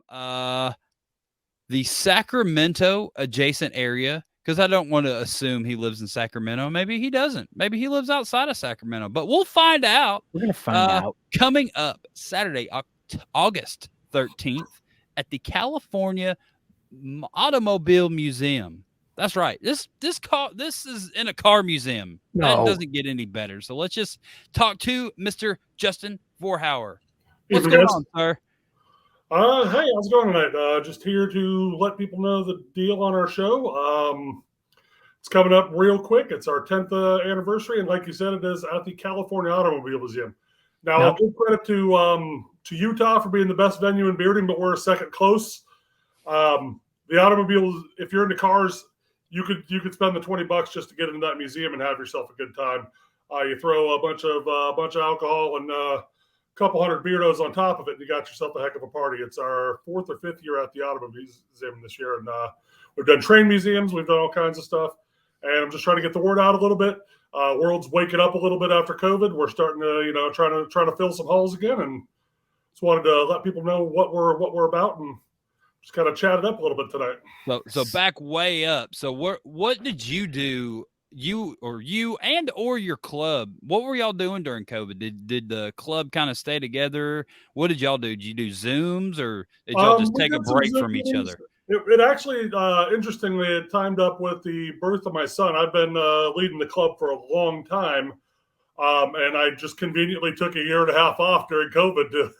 the Sacramento adjacent area, because I don't want to assume he lives in Sacramento. Maybe he doesn't. Maybe he lives outside of Sacramento, but we'll find out. We're going to find out. Coming up Saturday, August 13th at the California Automobile Museum. That's right. This is in a car museum. No. That doesn't get any better. So let's just talk to Mr. Justin Vorhauer. What's going on, sir? Hey, how's it going tonight? Just here to let people know the deal on our show. It's coming up real quick. It's our 10th anniversary, and like you said, it is at the California Automobile Museum. Now, I'll give credit to Utah for being the best venue in bearding, but we're a second close. The automobiles, if you're into cars, you could spend the $20 just to get into that museum and have yourself a good time. You throw a bunch of alcohol and couple hundred beardos on top of it, and you got yourself a heck of a party. It's our 4th or 5th year at the Automobile Museum this year, and we've done train museums, we've done all kinds of stuff, and I'm just trying to get the word out a little bit. World's waking up a little bit after COVID. We're starting to, trying to fill some holes again, and just wanted to let people know what we're about, and just kind of chat it up a little bit tonight. So back way up. So what did you do? You and your club, what were y'all doing during COVID? Did the club kind of stay together? What did y'all do? Did you do Zooms, or did y'all just take a break from each other? It actually, interestingly, it timed up with the birth of my son. I've been leading the club for a long time, and I just conveniently took a year and a half off during COVID to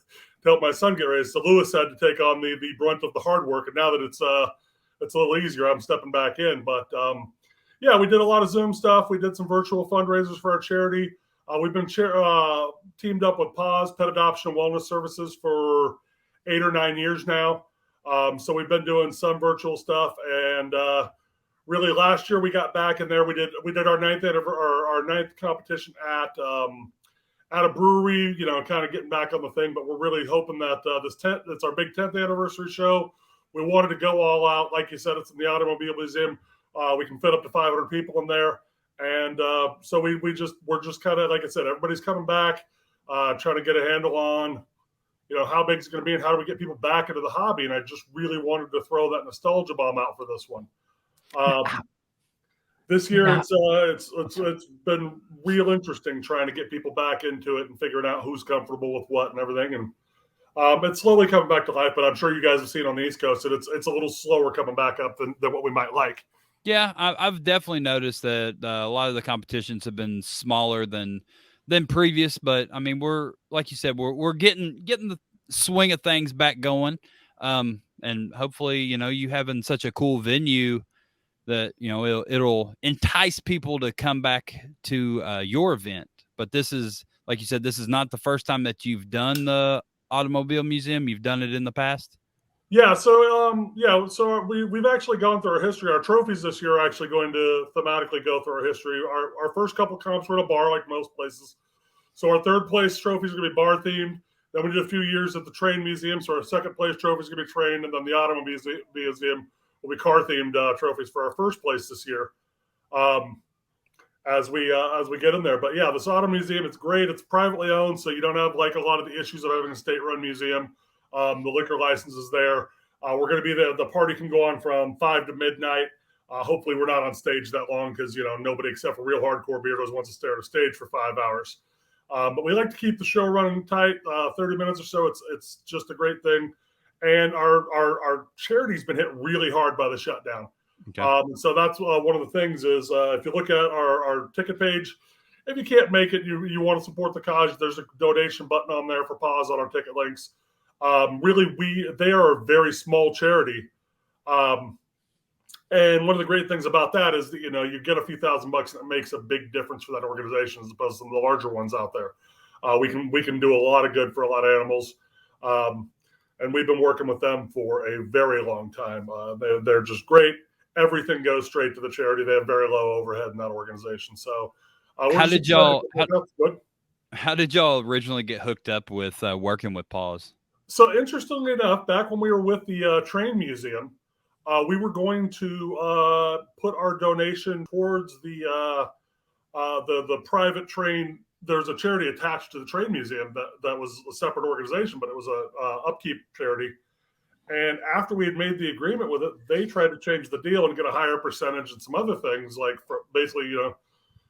help my son get raised. So Lewis had to take on the brunt of the hard work, and now that it's a little easier, I'm stepping back in. But yeah, we did a lot of Zoom stuff. We did some virtual fundraisers for our charity. We've been teamed up with PAWS, Pet Adoption and Wellness Services, for 8 or 9 years now. So we've been doing some virtual stuff. And really last year we got back in there. We did our ninth competition at a brewery, kind of getting back on the thing. But we're really hoping that it's our big 10th anniversary show. We wanted to go all out. Like you said, it's in the Automobile Museum. We can fit up to 500 people in there. And so we're just kind of, like I said, everybody's coming back, trying to get a handle on, how big it's going to be and how do we get people back into the hobby. And I just really wanted to throw that nostalgia bomb out for this one. This year, it's been real interesting trying to get people back into it and figuring out who's comfortable with what and everything. And it's slowly coming back to life, but I'm sure you guys have seen on the East Coast that it's a little slower coming back up than what we might like. Yeah, I've definitely noticed that a lot of the competitions have been smaller than previous, but I mean, we're, like you said, we're getting the swing of things back going, and hopefully, you having such a cool venue that it'll entice people to come back to your event. But this is, like you said, this is not the first time that you've done the Automobile Museum. You've done it in the past. Yeah, so we've actually gone through our history. Our trophies this year are actually going to thematically go through our history. Our first couple comps were at a bar, like most places. So our third place trophy is going to be bar themed. Then we did a few years at the train museum, so our second place trophy is going to be train, and then the Automobile Museum will be car themed trophies for our first place this year. As we get in there, but yeah, this Auto Museum, it's great. It's privately owned, so you don't have like a lot of the issues of having a state-run museum. The liquor license is there. We're going to be there. The party can go on from 5 to midnight. Hopefully we're not on stage that long because, nobody except for real hardcore beardos wants to stare at a stage for 5 hours. But we like to keep the show running tight, 30 minutes or so. It's just a great thing. And our charity's been hit really hard by the shutdown. Okay. So that's one of the things is if you look at our ticket page, if you can't make it, you want to support the cause, there's a donation button on there for PAWS on our ticket links. They are a very small charity. And one of the great things about that is that, you get a few $1,000 and it makes a big difference for that organization as opposed to some of the larger ones out there. We can do a lot of good for a lot of animals. And we've been working with them for a very long time. They're just great. Everything goes straight to the charity. They have very low overhead in that organization. So how did y'all originally get hooked up with working with PAWS? So interestingly enough, back when we were with the train museum, we were going to put our donation towards the private train. There's a charity attached to the train museum that was a separate organization, but it was a upkeep charity. And after we had made the agreement with it, they tried to change the deal and get a higher percentage and some other things, like for basically,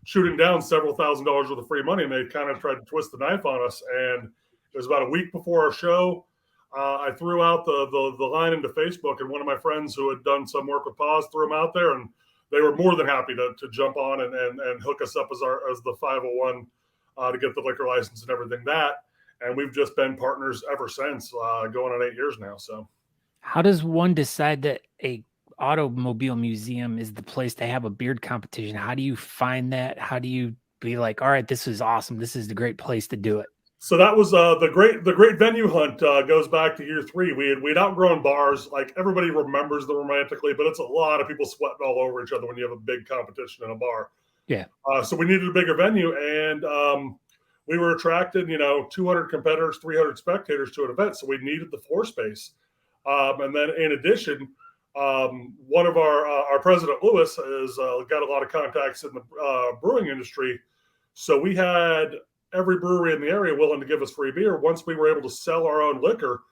shooting down several $1,000s worth of free money. And they kind of tried to twist the knife on us. And it was about a week before our show. I threw out the line into Facebook, and one of my friends who had done some work with Paz threw them out there, and they were more than happy to jump on and hook us up as the 501 to get the liquor license and everything and we've just been partners ever since, going on 8 years now. So how does one decide that a automobile museum is the place to have a beard competition? How do you find that? How do you be like, all right, this is awesome, this is the great place to do it? So that was the great venue hunt, goes back to year 3. We'd outgrown bars. Like, everybody remembers them romantically, but it's a lot of people sweating all over each other when you have a big competition in a bar. Yeah. So we needed a bigger venue, and we were attracting 200 competitors, 300 spectators to an event. So we needed the floor space, and then in addition, one of our president Lewis has got a lot of contacts in the brewing industry. So we had every brewery in the area willing to give us free beer. Once we were able to sell our own liquor,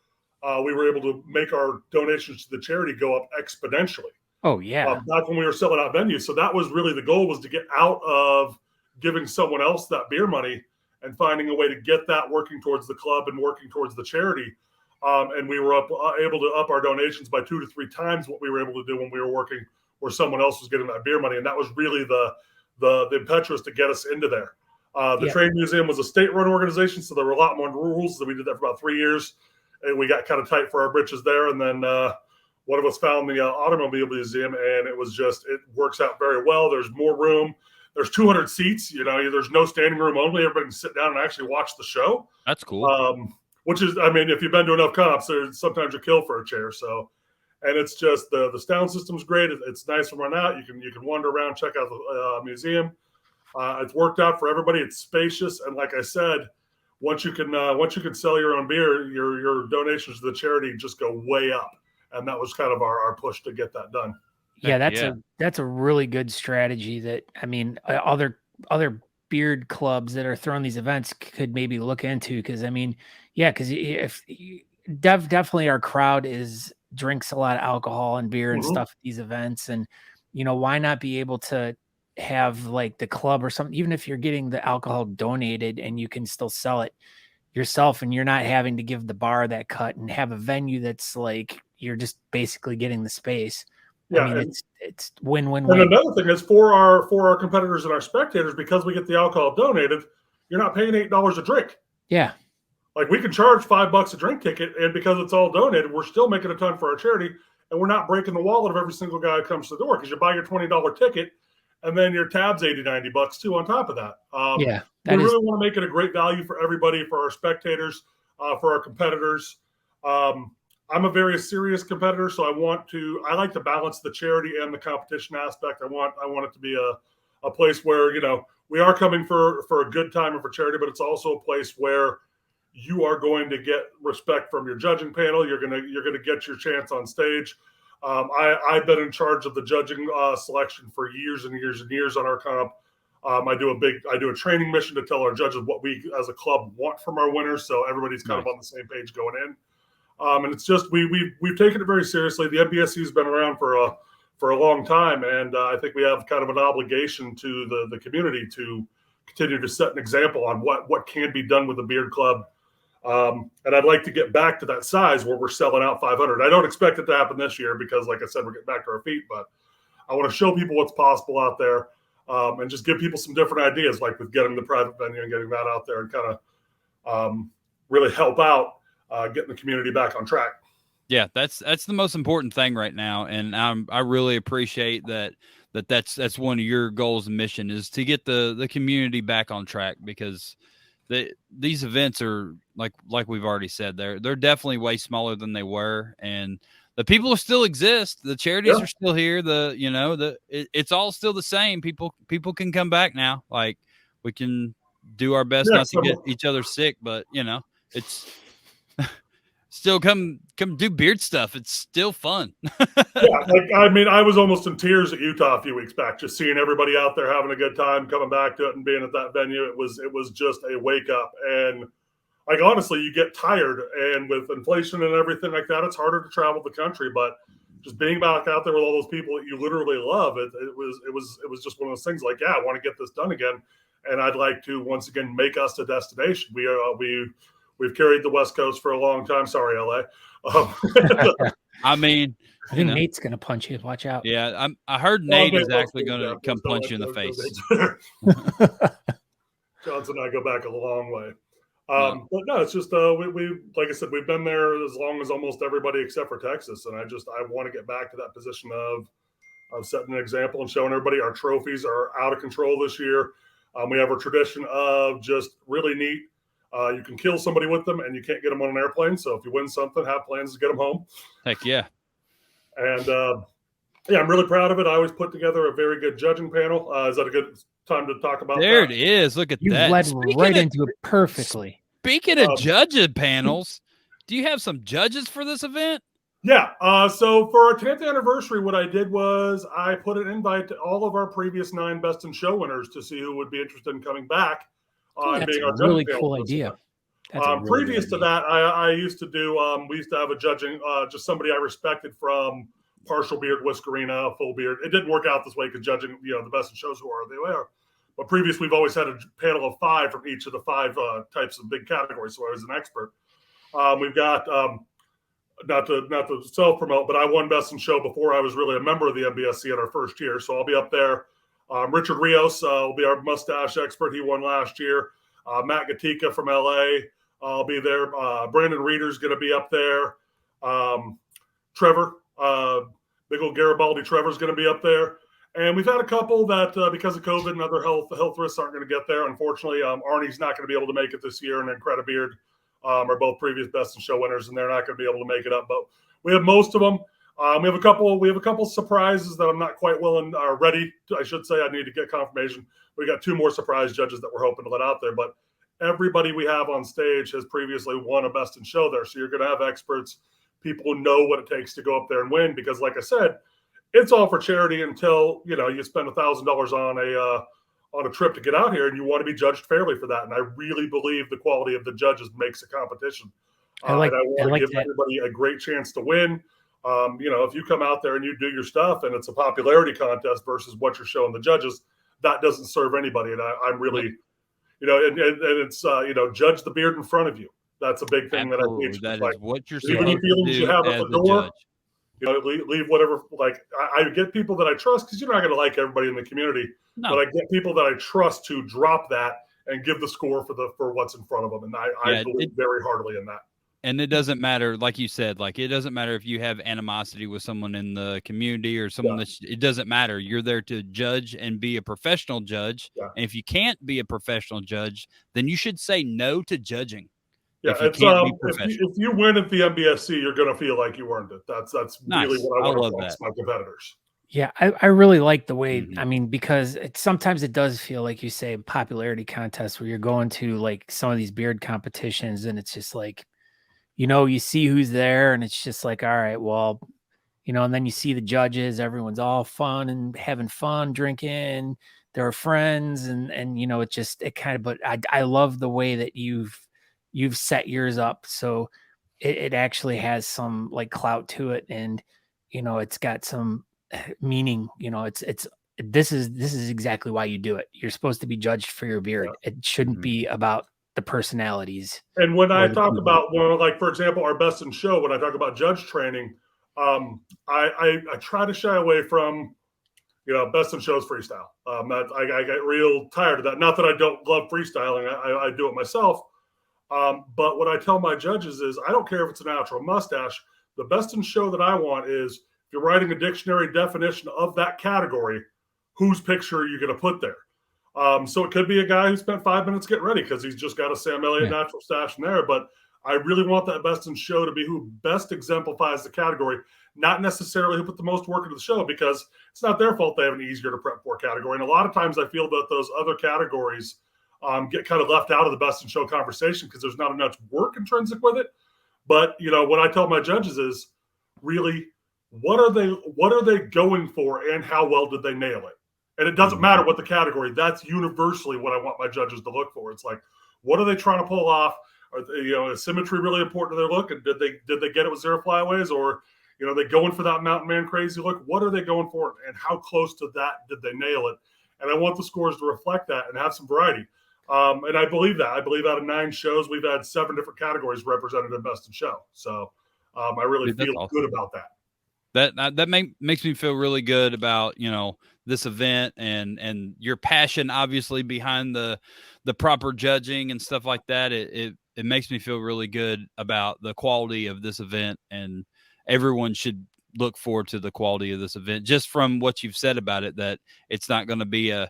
we were able to make our donations to the charity go up exponentially. Oh, yeah. Back when we were selling out venues. So that was really the goal, was to get out of giving someone else that beer money and finding a way to get that working towards the club and working towards the charity. And we were able to up our donations by 2 to 3 times what we were able to do when we were working where someone else was getting that beer money. And that was really the impetus to get us into there. The Trade Museum was a state-run organization, so there were a lot more rules. We did that for about 3 years, and we got kind of tight for our britches there. And then one of us found the Automobile Museum, and it works out very well. There's more room. There's 200 seats. There's no standing room only. Everybody can sit down and actually watch the show. That's cool. Which is, if you've been to enough comps, sometimes you kill for a chair. So, and it's just the sound system's great. It's nice to run out. You can wander around, check out the museum. It's worked out for everybody. It's spacious, and like I said, once you can sell your own beer, your donations to the charity just go way up, and that was kind of our push to get that done. Yeah, that's a really good strategy. That other beard clubs that are throwing these events could maybe look into, because if definitely our crowd drinks a lot of alcohol and beer and stuff at these events, and why not be able to have like the club or something, even if you're getting the alcohol donated and you can still sell it yourself and you're not having to give the bar that cut, and have a venue that's like, you're just basically getting the space. Yeah, it's win-win. And another thing is, for our competitors and our spectators, because we get the alcohol donated, you're not paying $8 a drink. Yeah. Like, we can charge $5 a drink ticket, and because it's all donated, we're still making a ton for our charity, and we're not breaking the wallet of every single guy who comes to the door, because you buy your $20 ticket, and then your tab's $80-$90 too on top of that. We really want to make it a great value for everybody, for our spectators, for our competitors. I'm a very serious competitor, so I like to balance the charity and the competition aspect. I want it to be a place where, we are coming for a good time and for charity, but it's also a place where you are going to get respect from your judging panel. You're gonna get your chance on stage. I've been in charge of the judging selection for years and years and years on our comp. I do a training mission to tell our judges what we as a club want from our winners, so everybody's kind of on the same page going in. And it's just we've taken it very seriously. The MBSC has been around for a long time, and I think we have kind of an obligation to the community to continue to set an example on what can be done with the beard club. And I'd like to get back to that size where we're selling out 500. I don't expect it to happen this year because, like I said, we're getting back to our feet. But I want to show people what's possible out there, and just give people some different ideas, like with getting the private venue and getting that out there, and kind of really help out getting the community back on track. Yeah, that's the most important thing right now, and I really appreciate that's one of your goals and mission, is to get the community back on track, because these events are like we've already said, they're definitely way smaller than they were, and the people still exist. The charities are still here. It's all still the same. People can come back now. Like, we can do our best not to get each other sick, but it's still come do beard stuff. It's still fun. I was almost in tears at Utah a few weeks back, just seeing everybody out there having a good time, coming back to it and being at that venue. It was just a wake up. And like, honestly, you get tired, and with inflation and everything like that, it's harder to travel the country. But just being back out there with all those people that you literally love, it was just one of those things. Like, yeah, I want to get this done again, and I'd like to once again make us a destination. We've carried the West Coast for a long time. Sorry, LA. I mean, I think Nate's gonna punch you. Watch out. Yeah, I heard Nate is actually going to come punch you in the face. Johnson and I go back a long way. But no, it's just we like I said, we've been there as long as almost everybody except for Texas, and I want to get back to that position of setting an example and showing everybody our trophies are out of control this year. We have a tradition of just really neat. You can kill somebody with them, and you can't get them on an airplane. So if you win something, have plans to get them home. Heck yeah! And yeah, I'm really proud of it. I always put together a very good judging panel. Is that a good time to talk about there that? It is. Look at you that. led right into it perfectly. Speaking of judging panels, do you have some judges for this event? Yeah. So for our 10th anniversary, what I did was I put an invite to all of our previous 9 Best in Show winners to see who would be interested in coming back. That's a really cool idea. Previous to that, I used to do, we used to have a judging, just somebody I respected from partial beard, whiskerina, full beard. It didn't work out this way because judging, the Best in Shows who are they are. But previous, we've always had a panel of 5 from each of the 5 types of big categories. So I was an expert. We've got, not to self-promote, but I won Best in Show before I was really a member of the MBSC in our first year. So I'll be up there. Richard Rios will be our mustache expert. He won last year. Matt Gatika from LA. I'll be there. Brandon Reeder's going to be up there. Trevor, big old Garibaldi Trevor's going to be up there. And we've had a couple that, because of COVID and other health risks, aren't going to get there. Unfortunately, Arnie's not going to be able to make it this year, and then Creta Beard are both previous Best in Show winners, and they're not going to be able to make it up. But we have most of them. We have a couple surprises that I'm not quite ready. I should say I need to get confirmation. We got 2 more surprise judges that we're hoping to let out there. But everybody we have on stage has previously won a Best in Show there, so you're going to have experts, people who know what it takes to go up there and win. Because, like I said, it's all for charity until you spend $1,000 on a trip to get out here, and you want to be judged fairly for that. And I really believe the quality of the judges makes a competition. And I want to give everybody a great chance to win. If you come out there and you do your stuff and it's a popularity contest versus what you're showing the judges, that doesn't serve anybody. And I'm really, and it's, judge the beard in front of you. That's a big thing. Absolutely. That I teach. That is what you're supposed to do you have at the door. Leave whatever. Like I get people that I trust, because you're not going to like everybody in the community. No. But I get people that I trust to drop that and give the score for what's in front of them, and I believe very heartily in that. And it doesn't matter, like you said, it doesn't matter if you have animosity with someone in the community or someone it doesn't matter. You're there to judge and be a professional judge. Yeah. And if you can't be a professional judge, then you should say no to judging. Yeah, if you win at the MBSC, you're going to feel like you earned it. That's nice. Really what I want to flex my competitors. Yeah, I really like the way, because sometimes it does feel like you say popularity contest where you're going to some of these beard competitions and it's just you see who's there and it's just all right, well, and then you see the judges, everyone's all fun and having fun, drinking, they're friends and but I love the way that you've set yours up. So it actually has some clout to it. And, it's got some meaning, this is exactly why you do it. You're supposed to be judged for your beard. Yeah. It shouldn't be about the personalities. And when I talk about, for example, our Best in Show, when I talk about judge training, I try to shy away from, Best in Show's freestyle. I get real tired of that. Not that I don't love freestyling. I do it myself. But what I tell my judges is, I don't care if it's a natural mustache. The Best in Show that I want is, if you're writing a dictionary definition of that category, whose picture are you going to put there? So it could be a guy who spent 5 minutes getting ready because he's just got a Sam Elliott natural stash in there. But I really want that Best in Show to be who best exemplifies the category, not necessarily who put the most work into the show, because it's not their fault they have an easier to prep for category. And a lot of times I feel that those other categories get kind of left out of the Best in Show conversation because there's not enough work intrinsic with it. But, what I tell my judges is, really, what are they going for and how well did they nail it? And it doesn't matter what the category, that's universally what I want my judges to look for. It's what are they trying to pull off? Is symmetry really important to their look? And did they get it with zero flyaways, or they going for that mountain man crazy look? What are they going for, and how close to that did they nail it? And I want the scores to reflect that and have some variety. And I believe that. I believe out of 9 shows, we've had 7 different categories represented in Best in Show. So I really feel awesome. good about that. That makes me feel really good about this event and your passion, obviously, behind the proper judging and stuff like that. It makes me feel really good about the quality of this event, and everyone should look forward to the quality of this event just from what you've said about it, that it's not going to be a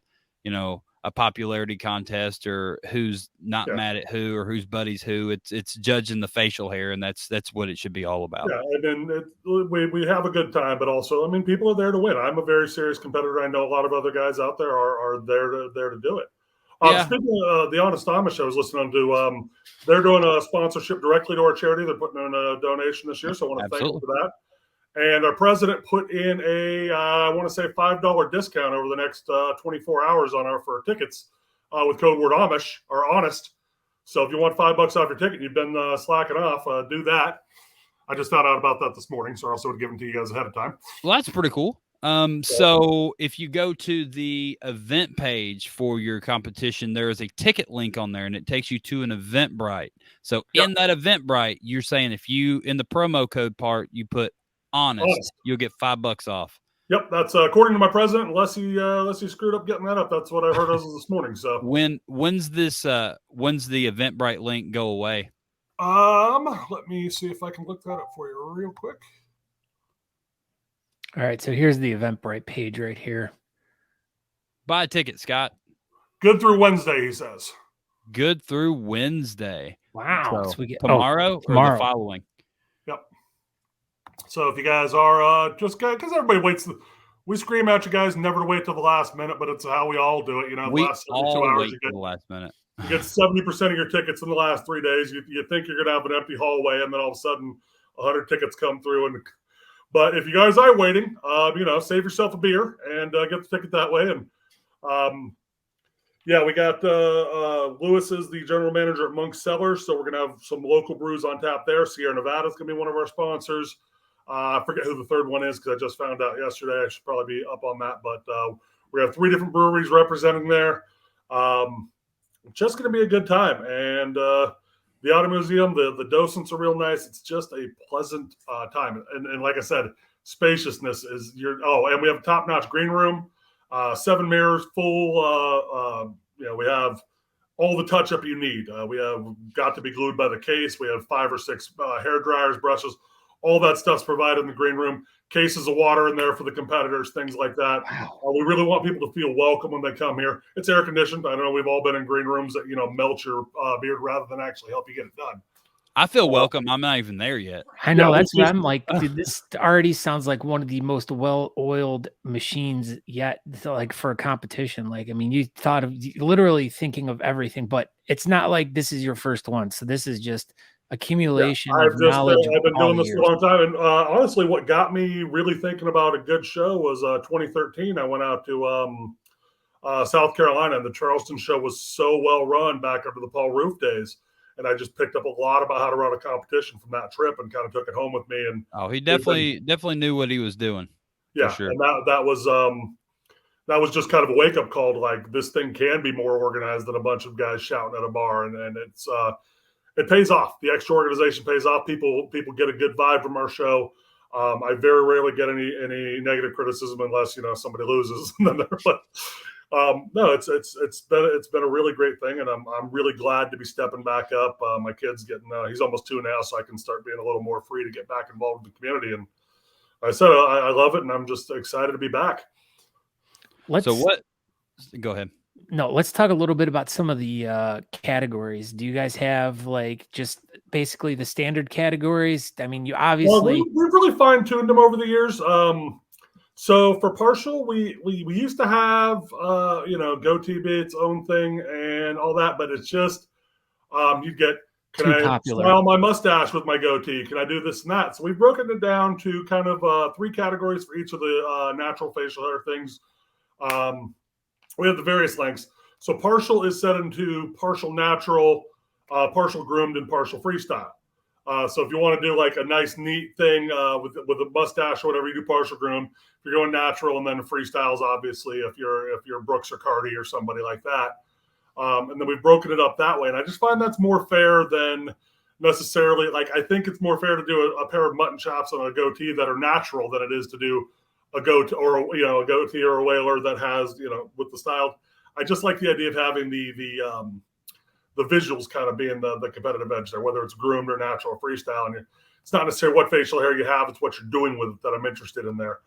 popularity contest or who's not mad at who or who's buddies who. It's judging the facial hair, and that's what it should be all about. Yeah, and then we have a good time, but also, people are there to win. I'm a very serious competitor. I know a lot of other guys out there are there to do it. Speaking of the Honest Amish, I was listening to, they're doing a sponsorship directly to our charity. They're putting in a donation this year, so I want to thank them for that. And our president put in I want to say $5 discount over the next 24 hours for our tickets with code word Amish or Honest. So if you want $5 off your ticket, you've been slacking off, do that. I just found out about that this morning, so I also would give them to you guys ahead of time. Well, that's pretty cool. So if you go to the event page for your competition, there is a ticket link on there, and it takes you to an Eventbrite. So in that Eventbrite, you're saying if you, in the promo code part, you put Honest, you'll get $5 off. Yep, that's according to my president. Unless he screwed up getting that up, that's what I heard this morning. So when's the Eventbrite link go away? Let me see if I can look that up for you real quick. All right, so here's the Eventbrite page right here. Buy a ticket, Scott. Good through Wednesday, he says. Good through Wednesday. Wow. So we get tomorrow or the following? Yep. So if you guys are just because everybody waits, we scream at you guys never to wait till the last minute, but it's how we all do it. We the last 72 all hours, wait till the last minute. You get 70% of your tickets in the last 3 days. You think you're going to have an empty hallway, and then all of a sudden 100 tickets come through. But if you guys are waiting, save yourself a beer and get the ticket that way. And we got Lewis is the general manager at Monk's Cellars, so we're going to have some local brews on tap there. Sierra Nevada is going to be one of our sponsors. I forget who the third one is because I just found out yesterday. I should probably be up on that. But we have 3 different breweries representing there. Just going to be a good time. And the Auto Museum, the docents are real nice. It's just a pleasant time. And like I said, spaciousness is and we have a top-notch green room, 7 mirrors, full. We have all the touch-up you need. We have got to be glued by the case. We have 5 or 6 hair dryers, brushes. All that stuff's provided in the green room. Cases of water in there for the competitors, things like that. Wow. We really want people to feel welcome when they come here. It's air conditioned. I know we've all been in green rooms that melt your beard rather than actually help you get it done. I feel welcome. I'm not even there yet. I know. That's what I'm like. Dude, this already sounds like one of the most well-oiled machines yet. Like for a competition. Like, you thought of literally thinking of everything, but it's not like this is your first one. So this is just accumulation of knowledge. I've been doing this for a long time, and honestly, what got me really thinking about a good show was 2013. I went out to South Carolina, and the Charleston show was so well run back under the Paul Roof days, and I just picked up a lot about how to run a competition from that trip and kind of took it home with me. And he definitely knew what he was doing. Yeah, for sure. And that was just kind of a wake up call to like this thing can be more organized than a bunch of guys shouting at a bar, and it's. It pays off. The extra organization pays off. People get a good vibe from our show. I very rarely get any negative criticism unless somebody loses. But no, it's been a really great thing, and I'm really glad to be stepping back up. My kid's getting he's almost 2 now, so I can start being a little more free to get back involved with the community. And like I said, I love it, and I'm just excited to be back. Go ahead. No, let's talk a little bit about some of the categories. Do you guys have like just basically the standard categories? You obviously we've really fine-tuned them over the years. So for partial, we used to have goatee be its own thing and all that, but it's just you get can I style my mustache with my goatee? Can I do this and that? So we've broken it down to kind of 3 categories for each of the natural facial hair things. We have the various lengths. So partial is set into partial natural, partial groomed and partial freestyle. So if you want to do like a nice, neat thing with a mustache or whatever, you do partial groom. If you're going natural, and then freestyles, obviously, if you're Brooks or Cardi or somebody like that. And then we've broken it up that way. And I just find that's more fair than necessarily, like, I think it's more fair to do a pair of mutton chops and a goatee that are natural than it is to do a goatee or a goatee or a whaler that has, with the style. I just like the idea of having the visuals kind of being the competitive edge there, whether it's groomed or natural or freestyle. And it's not necessarily what facial hair you have, it's what you're doing with it that I'm interested in there.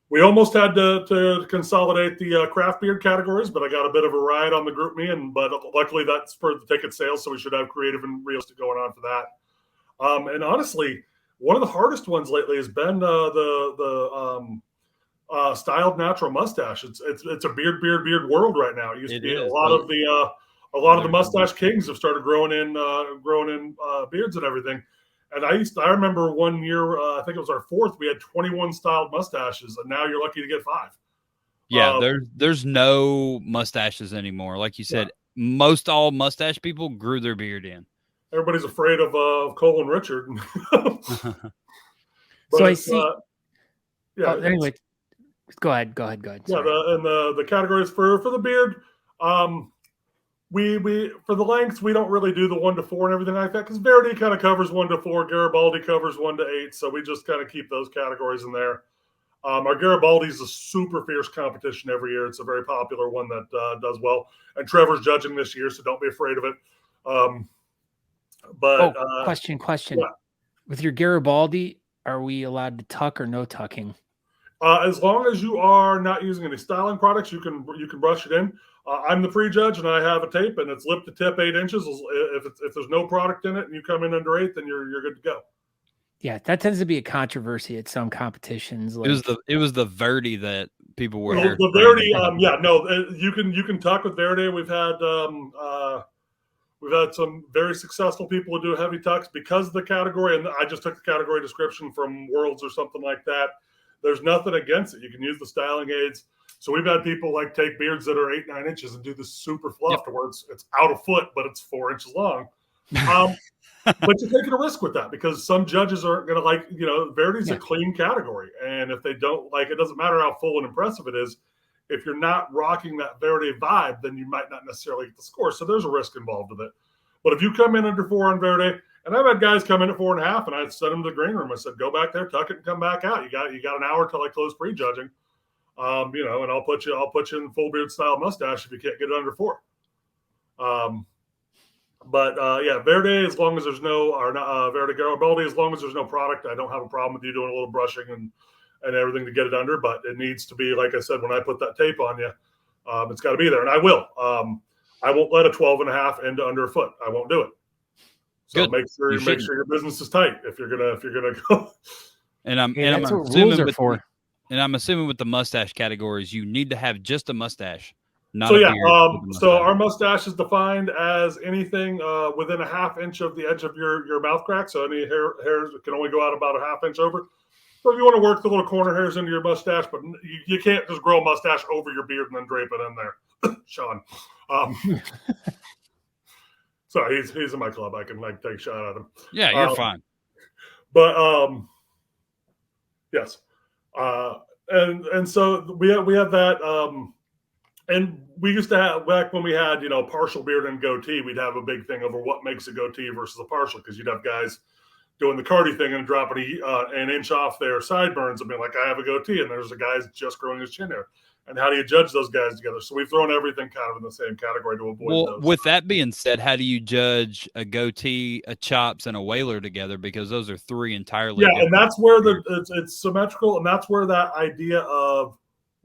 We almost had to consolidate the craft beard categories, but I got a bit of a ride on the group me, but luckily that's for the ticket sales, so we should have creative and realistic going on for that. And honestly, one of the hardest ones lately has been the styled natural mustache. It's a beard world right now. It used to be a lot of the mustache kings have started growing in beards and everything. And I remember one year, I think it was our fourth, we had 21 styled mustaches, and now you're lucky to get 5. Yeah, there's no mustaches anymore. Like you said, most all mustache people grew their beard in. Everybody's afraid of Cole and Richard. So I see. Anyway, go ahead. Sorry. Yeah, the categories for the beard. We for the lengths, we don't really do the 1 to 4 and everything like that, because Verity kind of covers 1 to 4, Garibaldi covers 1 to 8, so we just kind of keep those categories in there. Our Garibaldi is a super fierce competition every year. It's a very popular one that does well, and Trevor's judging this year, so don't be afraid of it. Question. Yeah. With your Garibaldi, are we allowed to tuck or no tucking? As long as you are not using any styling products, you can brush it in. I'm the pre-judge, and I have a tape, and it's lip to tip 8 inches. If there's no product in it and you come in under 8, then you're good to go. Yeah, that tends to be a controversy at some competitions. Like, it was the Verdi that people were. The Verdi, you can tuck with Verdi. We've had some very successful people who do heavy tucks because of the category, and I just took the category description from Worlds or something like that. There's nothing against it. You can use the styling aids. So we've had people like take beards that are 8-9 inches and do this super fluff to where it's out of foot, but it's 4 inches long. But you're taking a risk with that because some judges aren't going to like, Verity's a clean category. And if they don't like, it doesn't matter how full and impressive it is. If you're not rocking that Verity vibe, then you might not necessarily get the score. So there's a risk involved with it. But if you come in under 4 on Verity, and I've had guys come in at 4.5, and I sent them to the green room. I said, go back there, tuck it, and come back out. You got an hour till I close pre-judging. And I'll put you in full beard style mustache if you can't get it under 4. Verity, as long as there's no, Verity Garibaldi, as long as there's no product, I don't have a problem with you doing a little brushing and everything to get it under, but it needs to be, like I said, when I put that tape on you, it's got to be there, and I will. I won't let a 12.5 end under a foot. I won't do it. So Good. make sure your business is tight if you're gonna go. And that's what rules are for. And I'm assuming with the mustache categories, you need to have just a mustache. So our mustache is defined as anything within a 1/2 inch of the edge of your mouth crack. So any hairs can only go out about a 1/2 inch over. So if you want to work the little corner hairs into your mustache, but you can't just grow a mustache over your beard and then drape it in there, Sean. Sorry, he's in my club. I can take a shot at him. Yeah, you're fine. But yes. And so we have that, and we used to have, back when we had, partial beard and goatee, we'd have a big thing over what makes a goatee versus a partial, because you'd have guys doing the Cardi thing and dropping an inch off their sideburns and being like, I have a goatee, and there's a guy's just growing his chin hair. And how do you judge those guys together? So we've thrown everything kind of in the same category to avoid those. With that being said, how do you judge a goatee, a chops, and a whaler together? Because those are 3 entirely different. And that's where it's symmetrical, and that's where that idea of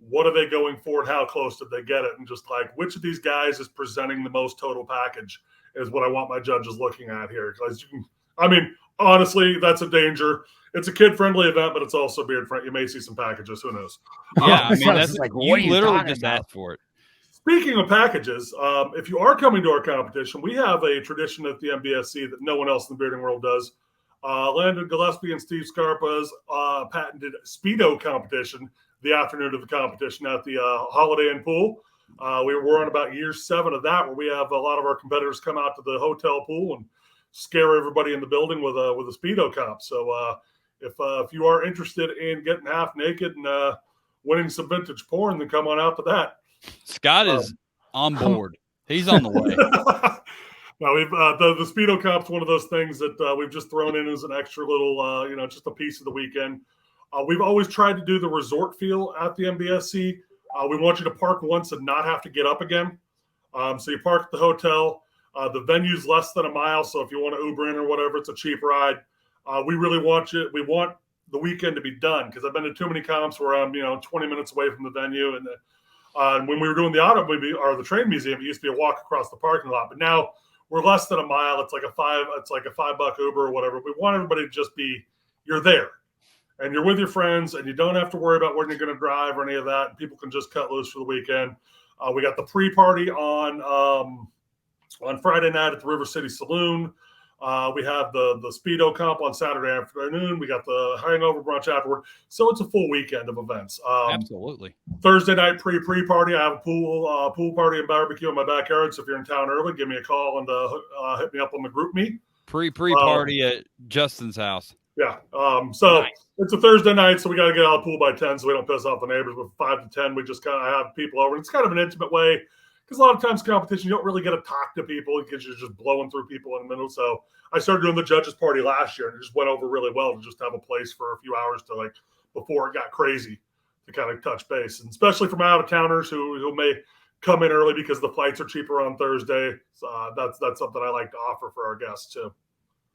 what are they going for and how close did they get it, and just like which of these guys is presenting the most total package is what I want my judges looking at here. Because honestly, that's a danger. It's a kid-friendly event, but it's also beard-friendly. You may see some packages. Who knows? Yeah, that's like, you literally just asked for it. Speaking of packages, if you are coming to our competition, we have a tradition at the MBSC that no one else in the bearding world does. Landon Gillespie and Steve Scarpa's patented Speedo competition the afternoon of the competition at the Holiday Inn pool. We're on about year 7 of that, where we have a lot of our competitors come out to the hotel pool and scare everybody in the building with a Speedo comp. So if you are interested in getting half naked and winning some vintage porn, then come on out to that. Scott is on board. He's on the way. No, we've the Speedo comp's one of those things that we've just thrown in as an extra little, just a piece of the weekend. We've always tried to do the resort feel at the MBSC. We want you to park once and not have to get up again. So you park at the hotel. The venue's less than a mile, so if you want to Uber in or whatever, it's a cheap ride. We really want you. We want the weekend to be done, because I've been to too many comps where I'm 20 minutes away from the venue, and when we were doing the auto movie or the train museum, it used to be a walk across the parking lot, but now we're less than a mile. It's like a $5 Uber or whatever. We want everybody to just be, you're there and you're with your friends, and you don't have to worry about when you're going to drive or any of that. People can just cut loose for the weekend. We got the pre-party on Friday night at the River City Saloon. We have the Speedo comp on Saturday afternoon. We got the hangover brunch afterward. So it's a full weekend of events. Absolutely. Thursday night pre-party. I have a pool party and barbecue in my backyard. So if you're in town early, give me a call and hit me up on the group meet. Pre-party at Justin's house. Yeah. Nice. It's a Thursday night, so we got to get out of the pool by 10 so we don't piss off the neighbors. With 5 to 10, we just kind of have people over. It's kind of an intimate way, because a lot of times competition, you don't really get to talk to people because you're just blowing through people in the middle. So I started doing the judges party last year, and it just went over really well to just have a place for a few hours to, like, before it got crazy, to kind of touch base. And especially from out of towners who may come in early because the flights are cheaper on Thursday. So that's something I like to offer for our guests too.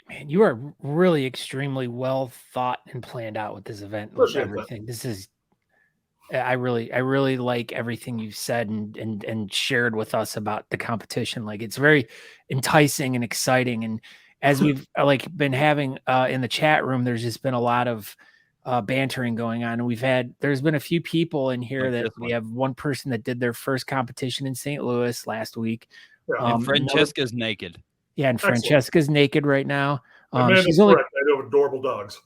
Man, you are really extremely well thought and planned out with this event. With everything. This is, I really like everything you've said and shared with us about the competition. Like, it's very enticing and exciting. And as we've been having in the chat room, there's just been a lot of bantering going on. And there's been a few people in here that we have one person that did their first competition in St. Louis last week. Yeah. And Francesca's naked. Yeah, and Francesca's naked right now. She's only, I have adorable dogs.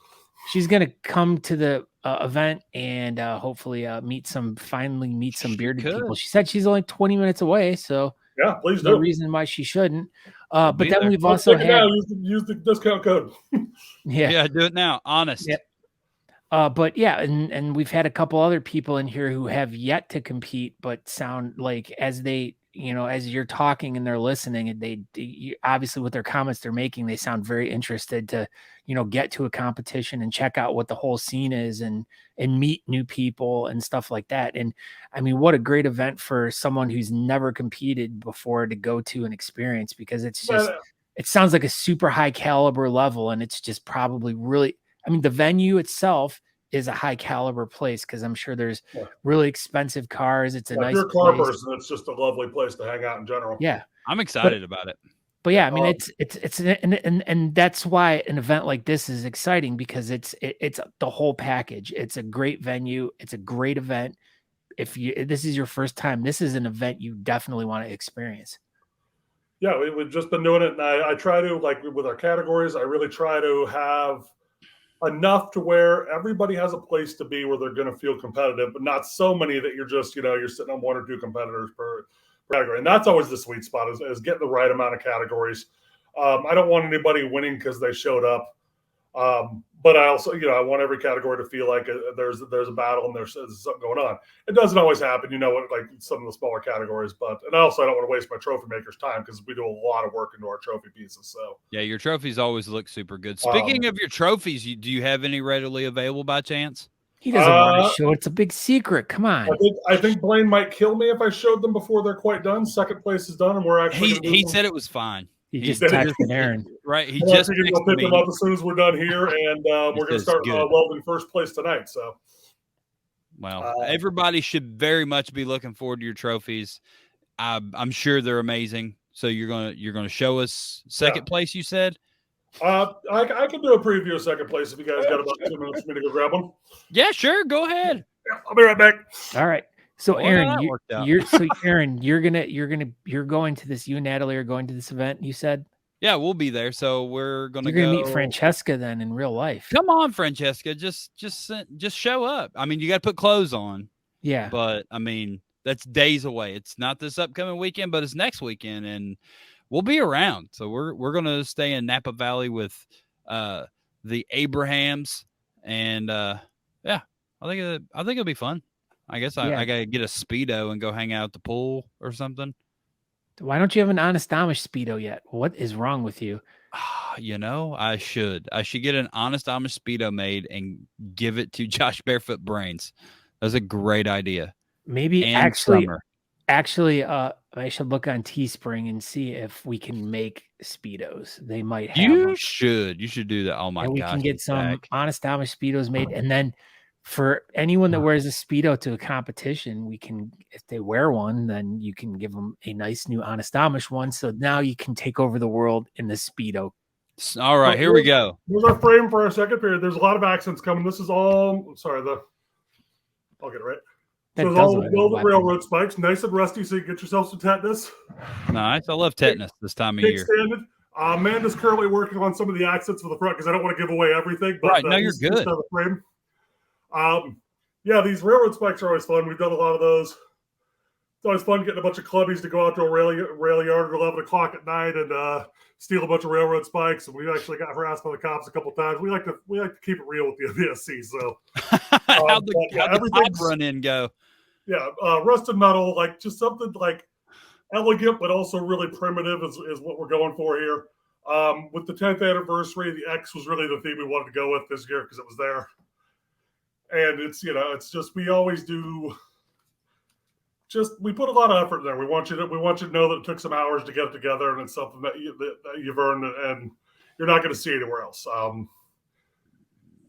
She's going to come to the event and hopefully meet some bearded people. She said she's only 20 minutes away, so yeah, please no reason why she shouldn't. But then we've also had use the discount code. Yeah, do it now. Honest. Yeah. But yeah, and we've had a couple other people in here who have yet to compete, but sound like as they, as you're talking and they're listening, and they obviously with their comments they're making, they sound very interested to, get to a competition and check out what the whole scene is and meet new people and stuff like that. And I mean, what a great event for someone who's never competed before to go to and experience, because it's just, it sounds like a super high caliber level. And it's just probably really, I mean, the venue itself is a high caliber place, because I'm sure there's really expensive cars. It's a nice if you're a car person, it's just a lovely place to hang out in general. Yeah. I'm excited about it. But yeah, I mean, and that's why an event like this is exciting, because it's the whole package. It's a great venue. It's a great event. If this is your first time, this is an event you definitely want to experience. Yeah, we've just been doing it, and I try to, like with our categories, I really try to have enough to where everybody has a place to be where they're going to feel competitive, but not so many that you're just, you're sitting on 1 or 2 competitors per category. And that's always the sweet spot is getting the right amount of categories. I don't want anybody winning because they showed up. But I also, I want every category to feel like there's a battle and there's something going on. It doesn't always happen, like some of the smaller categories, and also I don't want to waste my trophy makers' time, because we do a lot of work into our trophy pieces. So yeah, your trophies always look super good. Speaking of your trophies, do you have any readily available by chance? He doesn't want to show. It's a big secret. Come on. I think Blaine might kill me if I showed them before they're quite done. Second place is done, and we're actually. He said it was fine. He just texted Aaron. Right. He just pick them up as soon as we're done here, and we're going to start welding first place tonight. So, well, everybody should very much be looking forward to your trophies. I'm sure they're amazing. So you're gonna show us second place, you said. I can do a preview of second place if you guys got about 2 minutes for me to go grab one. Yeah, sure. Go ahead. Yeah, I'll be right back. All right. So Aaron, you're going to this. You and Natalie are going to this event. You said. Yeah, we'll be there. So you're gonna meet Francesca then in real life. Come on, Francesca, just show up. I mean, you got to put clothes on. Yeah, but I mean, that's days away. It's not this upcoming weekend, but it's next weekend, and we'll be around. So we're gonna stay in Napa Valley with the Abrahams, and yeah, I think it'll be fun. I guess I gotta get a Speedo and go hang out at the pool or something. Why don't you have an Honest Amish Speedo yet? What is wrong with you? You know, I should get an Honest Amish Speedo made and give it to Josh Barefoot Brains. That's a great idea. Maybe And actually, summer. I should look on Teespring and see if we can make Speedos. They might have You them. should do that. Oh my And gosh. we can get some Zach. Honest Amish Speedos made. And then for anyone that wears a Speedo to a competition, we can, if they wear one, then you can give them a nice new Honest Amish one. So now you can take over the world in the Speedo. All right, here we go. Here's our frame for our second period. There's a lot of accents coming. This is all, I'll get it right. So there's all the railroad spikes, nice and rusty, so you get yourself some tetanus. Nice. I love tetanus this time of year. Standard. Amanda's currently working on some of the accents for the front because I don't want to give away everything. But, right, no, you're good. Frame. Yeah, these railroad spikes are always fun. We've done a lot of those. It's always fun getting a bunch of clubbies to go out to a rail yard at 11 o'clock at night and steal a bunch of railroad spikes. And we actually got harassed by the cops a couple times. We like to keep it real with the MBSC. So how'd the cop run in go? Yeah, rusted metal, like just something like elegant but also really primitive is what we're going for here. With the 10th anniversary, the X was really the theme we wanted to go with this year because it was there. And it's, it's just, we always do, we put a lot of effort in there. We want you to know that it took some hours to get it together, and it's something that you've earned and you're not going to see anywhere else.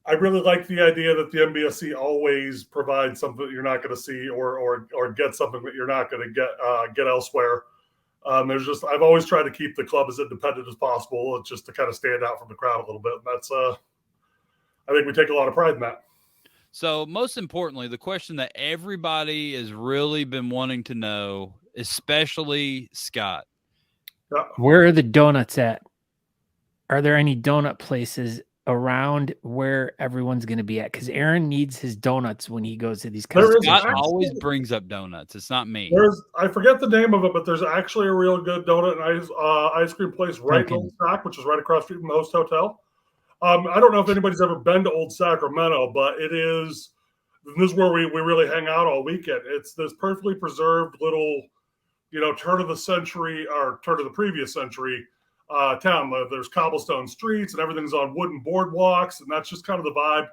I really like the idea that the MBSC always provides something that you're not going to see or get something that you're not going to get elsewhere. I've always tried to keep the club as independent as possible. It's just to kind of stand out from the crowd a little bit. And that's, I think we take a lot of pride in that. So most importantly, the question that everybody has really been wanting to know, especially Scott. Yeah. Where are the donuts at? Are there any donut places around where everyone's going to be at? Because Aaron needs his donuts when he goes to these competitions. Scott always brings up donuts. It's not me. I forget the name of it, but there's actually a real good donut and ice cream place right in Old Sac, which is right across the street from the Host Hotel. I don't know if anybody's ever been to Old Sacramento, but this is where we really hang out all weekend. It's this perfectly preserved little, turn of the previous century town. There's cobblestone streets and everything's on wooden boardwalks, and that's just kind of the vibe.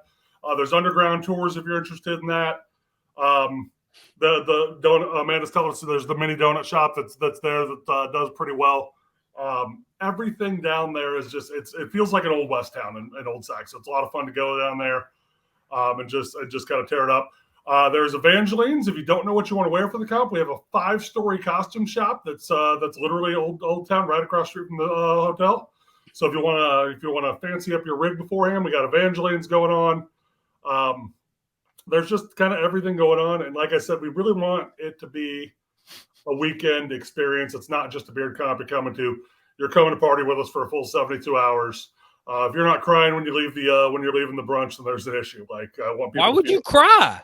There's underground tours if you're interested in that. The donut, Amanda's telling us there's the mini donut shop that's there that does pretty well. Everything down there is just it feels like an old West town in Old Sac. So it's a lot of fun to go down there and just kind of tear it up. There's Evangeline's. If you don't know what you want to wear for the comp, we have a 5-story costume shop that's literally old town right across the street from the hotel. So if you want to fancy up your rig beforehand, we got Evangeline's going on. There's just kind of everything going on, and like I said, we really want it to be a weekend experience. It's not just a beard comp you're coming to. You're coming to party with us for a full 72 hours. If you're not crying when you're leaving the brunch, then there's an issue. Like, I want people. Why would you cry?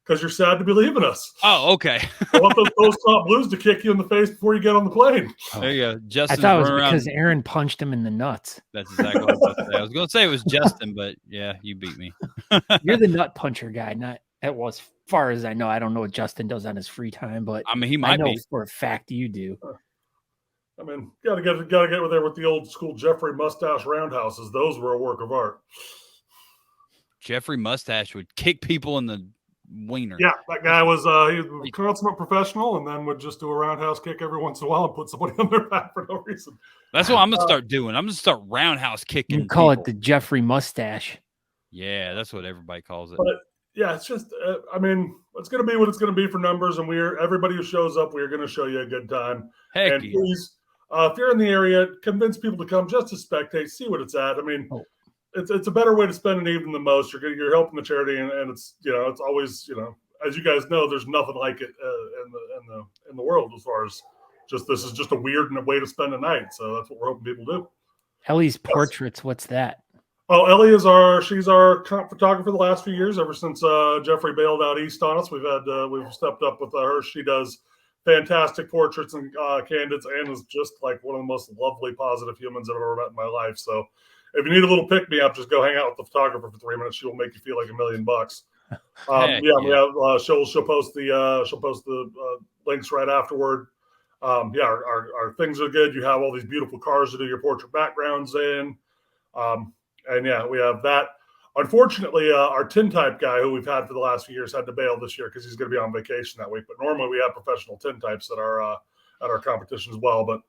Because you're sad to be leaving us. Oh, okay. I want those post-op blues to kick you in the face before you get on the plane. There you go. Justin. I thought it was because Aaron punched him in the nuts. That's exactly what I was going to say. I was going to say it was Justin, but yeah, you beat me. You're the nut puncher guy, not. As far as I know, I don't know what Justin does on his free time, but I mean, he might be. For a fact you do. I mean, gotta get there with the old school Jeffrey Mustache roundhouses. Those were a work of art. Jeffrey Mustache would kick people in the wiener. Yeah, that guy was he was a consummate professional, and then would just do a roundhouse kick every once in a while and put somebody on their back for no reason. That's what I'm gonna start doing. I'm gonna start roundhouse kicking. You call it the Jeffrey Mustache. Yeah, that's what everybody calls it. But yeah, it's just I mean, it's gonna be what it's gonna be for numbers, and everybody who shows up, we're gonna show you a good time. Heck and yeah. Please, if you're in the area, convince people to come just to spectate, see what it's at. I mean. It's a better way to spend an evening than most. You're helping the charity, and it's it's always as you guys know, there's nothing like it in the world as far as this is just a weird way to spend a night. So that's what we're hoping people do. Ellie's Portraits, what's that? Oh, Ellie she's our comp photographer the last few years. Ever since Jeffrey bailed out east on us, we've stepped up with her. She does fantastic portraits and candids, and is just like one of the most lovely, positive humans I've ever met in my life. So, if you need a little pick me up, just go hang out with the photographer for 3 minutes. She will make you feel like $1 million. We have she'll post the links right afterward. Our things are good. You have all these beautiful cars to do your portrait backgrounds in. And yeah, we have that. Unfortunately, our tintype guy who we've had for the last few years had to bail this year because he's going to be on vacation that week. But normally we have professional tintypes at our competition as well. But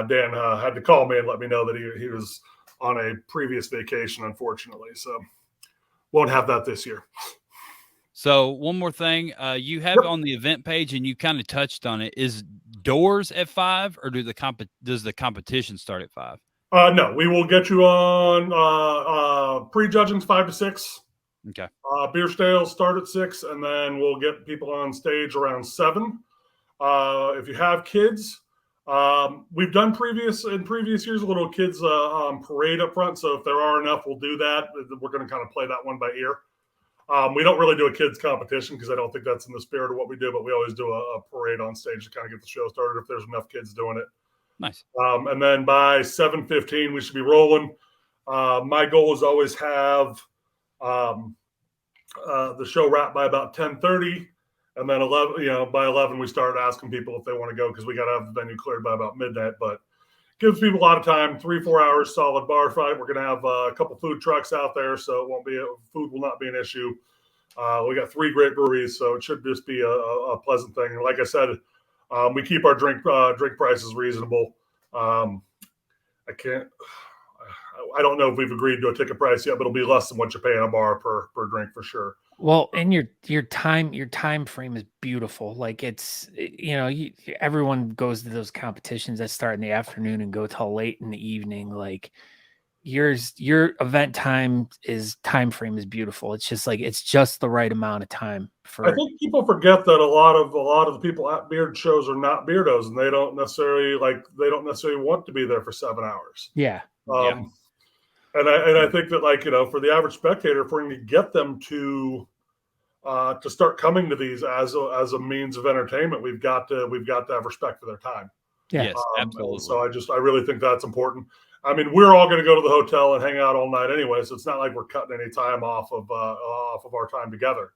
Dan had to call me and let me know that he was on a previous vacation, unfortunately. So won't have that this year. So one more thing, you have on the event page, and you kind of touched on it. Is doors at 5, or does the competition start at 5? No, we will get you on pre-judging's 5 to 6. Okay. Beer stales start at 6, and then we'll get people on stage around 7. If you have kids, we've done in previous years a little kids parade up front. So if there are enough, we'll do that. We're going to kind of play that one by ear. We don't really do a kids competition because I don't think that's in the spirit of what we do, but we always do a parade on stage to kind of get the show started if there's enough kids doing it. Nice. And then by 7:15, we should be rolling. My goal is always have the show wrapped by about 10:30, and then 11. By 11, we start asking people if they want to go because we got to have the venue cleared by about midnight. But gives people a lot of time. 3-4 hours solid bar fight. We're going to have a couple food trucks out there, so food will not be an issue. We got 3 great breweries, so it should just be a pleasant thing. And like I said, we keep our drink prices reasonable. I don't know if we've agreed to a ticket price yet, but it'll be less than what you pay in a bar per drink for sure. Well, and your time frame is beautiful. Like it's, everyone goes to those competitions that start in the afternoon and go till late in the evening. Like your event time frame is beautiful. It's just like, it's just the right amount of time I think people forget that a lot of the people at beard shows are not beardos, and they don't necessarily want to be there for 7 hours. Yeah. And I think that for the average spectator, if we're going to get them to start coming to these as a means of entertainment, we've got to have respect for their time. Yeah. Yes, absolutely. So I really think that's important. I mean, we're all going to go to the hotel and hang out all night anyway, so it's not like we're cutting any time off of our time together.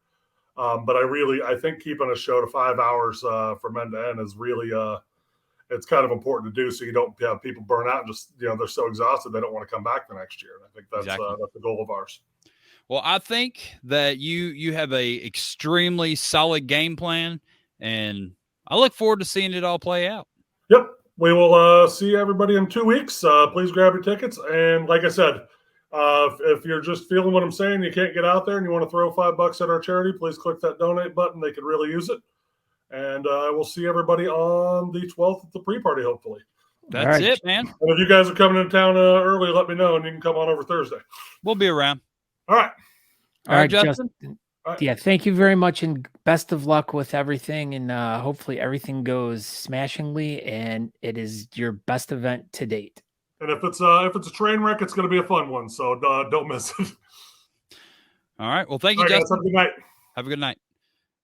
But I think keeping a show to 5 hours from end to end is really it's kind of important to do, so you don't have people burn out and just they're so exhausted they don't want to come back the next year. And I think that's the goal of ours. Well, I think that you have a extremely solid game plan, and I look forward to seeing it all play out. Yep. We will see everybody in 2 weeks. Please grab your tickets. And like I said, if you're just feeling what I'm saying, you can't get out there and you want to throw $5 at our charity, please click that donate button. They could really use it. And we'll see everybody on the 12th at the pre-party, hopefully. That's it, man. And if you guys are coming into town early, let me know, and you can come on over Thursday. We'll be around. All right. All right, Justin. All right. Yeah, thank you very much, and best of luck with everything. And hopefully everything goes smashingly, and it is your best event to date. And if it's a train wreck, it's going to be a fun one. So don't miss it. All right. Well, thank you, Justin. Justin. Have a good night. Have a good night.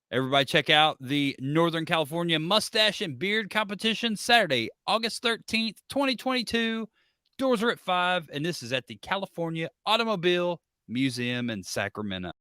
Everybody check out the Northern California Mustache and Beard Competition Saturday, August 13th, 2022. Doors are at 5, and this is at the California Automobile Museum in Sacramento.